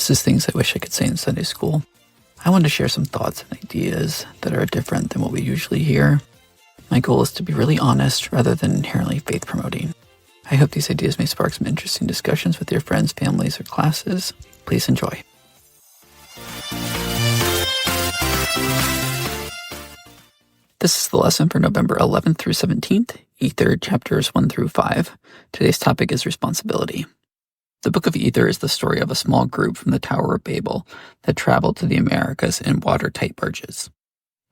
This is things I wish I could say in Sunday school. I want to share some thoughts and ideas that are different than what we usually hear. My goal is to be really honest rather than inherently faith-promoting. I hope these ideas may spark some interesting discussions with your friends, families, or classes. Please enjoy. This is the lesson for November 11th through 17th, Ether chapters 1 through 5. Today's topic is responsibility. The Book of Ether is the story of a small group from the Tower of Babel that traveled to the Americas in watertight barges.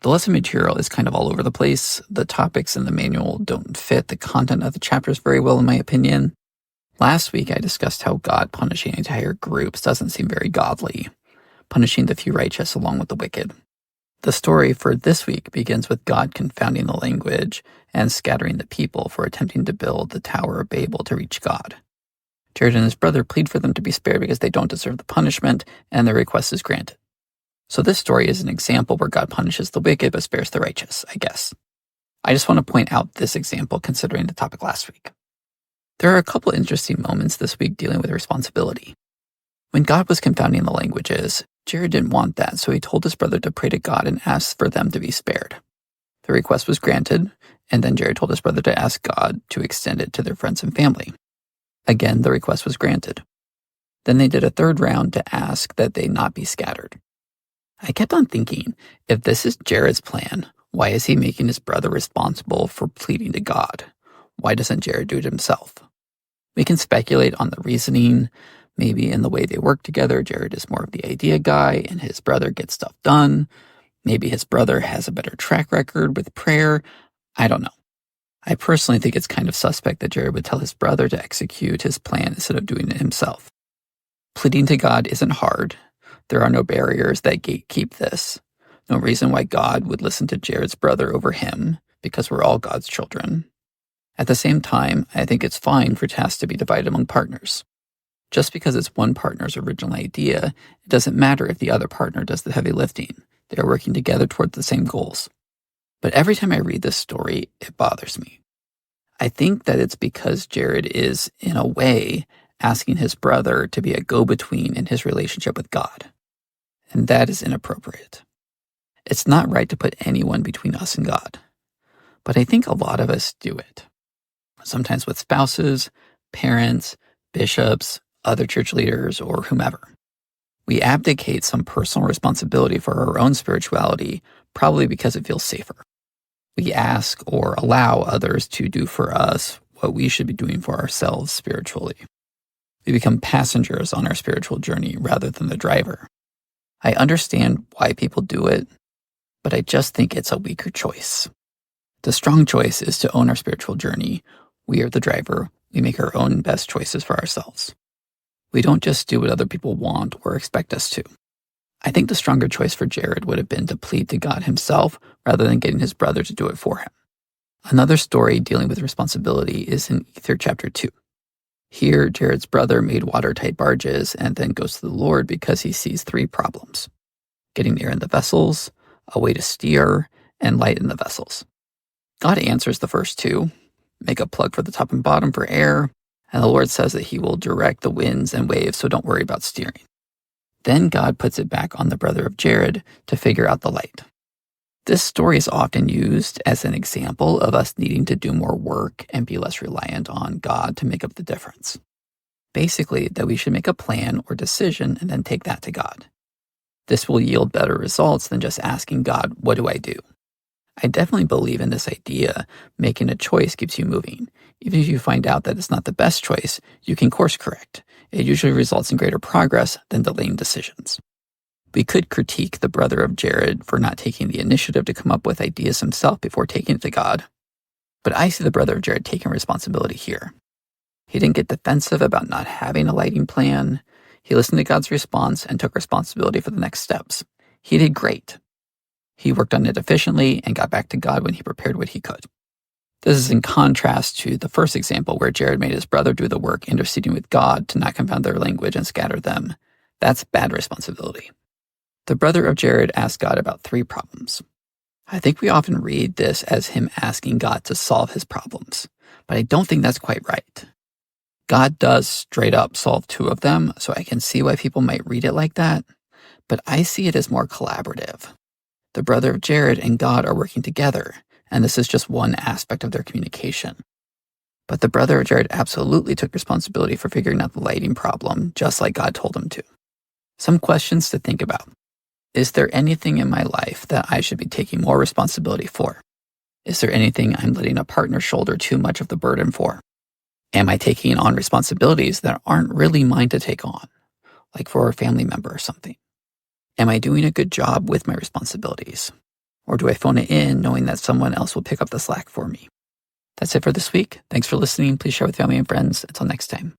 The lesson material is kind of all over the place. The topics in the manual don't fit the content of the chapters very well, in my opinion. Last week, I discussed how God punishing entire groups doesn't seem very godly, punishing the few righteous along with the wicked. The story for this week begins with God confounding the language and scattering the people for attempting to build the Tower of Babel to reach God. Jared and his brother plead for them to be spared because they don't deserve the punishment, and their request is granted. So this story is an example where God punishes the wicked but spares the righteous, I guess. I just want to point out this example considering the topic last week. There are a couple interesting moments this week dealing with responsibility. When God was confounding the languages, Jared didn't want that, so he told his brother to pray to God and ask for them to be spared. The request was granted, and then Jared told his brother to ask God to extend it to their friends and family. Again, the request was granted. Then they did a third round to ask that they not be scattered. I kept on thinking, if this is Jared's plan, why is he making his brother responsible for pleading to God? Why doesn't Jared do it himself? We can speculate on the reasoning. Maybe in the way they work together, Jared is more of the idea guy and his brother gets stuff done. Maybe his brother has a better track record with prayer. I don't know. I personally think it's kind of suspect that Jared would tell his brother to execute his plan instead of doing it himself. Pleading to God isn't hard. There are no barriers that gatekeep this. No reason why God would listen to Jared's brother over him, because we're all God's children. At the same time, I think it's fine for tasks to be divided among partners. Just because it's one partner's original idea, it doesn't matter if the other partner does the heavy lifting. They are working together toward the same goals. But every time I read this story, it bothers me. I think that it's because Jared is, in a way, asking his brother to be a go-between in his relationship with God. And that is inappropriate. It's not right to put anyone between us and God. But I think a lot of us do it. Sometimes with spouses, parents, bishops, other church leaders, or whomever. We abdicate some personal responsibility for our own spirituality, probably because it feels safer. We ask or allow others to do for us what we should be doing for ourselves spiritually. We become passengers on our spiritual journey rather than the driver. I understand why people do it, but I just think it's a weaker choice. The strong choice is to own our spiritual journey. We are the driver. We make our own best choices for ourselves. We don't just do what other people want or expect us to. I think the stronger choice for Jared would have been to plead to God himself rather than getting his brother to do it for him. Another story dealing with responsibility is in Ether chapter 2. Here, Jared's brother made watertight barges and then goes to the Lord because he sees 3 problems: getting air in the vessels, a way to steer, and light in the vessels. God answers the first 2, make a plug for the top and bottom for air, and the Lord says that he will direct the winds and waves, so don't worry about steering. Then God puts it back on the brother of Jared to figure out the light. This story is often used as an example of us needing to do more work and be less reliant on God to make up the difference. Basically, that we should make a plan or decision and then take that to God. This will yield better results than just asking God, what do I do? I definitely believe in this idea. Making a choice keeps you moving. Even if you find out that it's not the best choice, you can course correct. It usually results in greater progress than delaying decisions. We could critique the brother of Jared for not taking the initiative to come up with ideas himself before taking it to God. But I see the brother of Jared taking responsibility here. He didn't get defensive about not having a lighting plan. He listened to God's response and took responsibility for the next steps. He did great. He worked on it efficiently and got back to God when he prepared what he could. This is in contrast to the first example where Jared made his brother do the work, interceding with God to not confound their language and scatter them. That's bad responsibility. The brother of Jared asked God about 3 problems. I think we often read this as him asking God to solve his problems, but I don't think that's quite right. God does straight up solve two of them, so I can see why people might read it like that, but I see it as more collaborative. The brother of Jared and God are working together, and this is just one aspect of their communication. But the brother of Jared absolutely took responsibility for figuring out the lighting problem, just like God told him to. Some questions to think about. Is there anything in my life that I should be taking more responsibility for? Is there anything I'm letting a partner shoulder too much of the burden for? Am I taking on responsibilities that aren't really mine to take on, like for a family member or something? Am I doing a good job with my responsibilities? Or do I phone it in knowing that someone else will pick up the slack for me? That's it for this week. Thanks for listening. Please share with family and friends. Until next time.